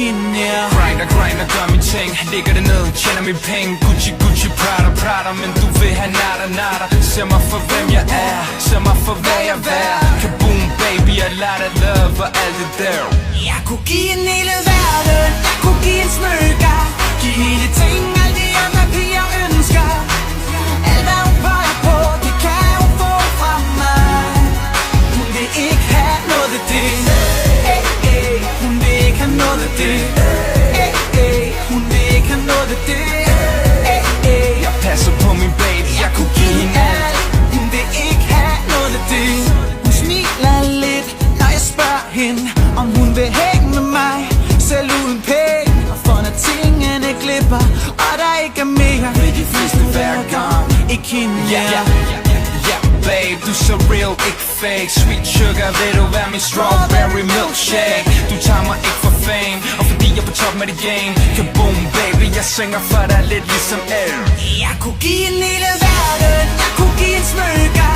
hende her. Grinder, gør min ting. Ligger det ned, tjener min penge. Gucci, Prada, men du vil have nada. Ser mig for hvem jeg er, ser mig for hvad jeg er. Kaboom baby, I lot of love og alt det der. Jeg kunne give en hele verden, jeg kunne give en smykker. Giv hele ting, alle de andre piger ønsker. Alt hvad hun peger på, det kan hun få fra mig. Hun vil ikke have noget af det. Hun vil ikke have noget af det. Hun vil ikke have noget af det. Jeg passer på min baby, jeg kunne give hende alt. Hun vil ikke have noget af det. Hun smiler lidt, når jeg spørger hende, om hun vil hænge med mig, selv uden penge. Og for når tingene glipper, og der ikke er mere, vil de fleste hver gang ikke hende mere. Babe, du så real, ikke fake. Sweet sugar, vil du være min strawberry milkshake. Du tager mig ikke for fame, og fordi jeg er på toppen af det game. Kaboom baby, jeg synger for dig lidt ligesom El. Jeg kunne give en hele verden, jeg kunne give en smykker.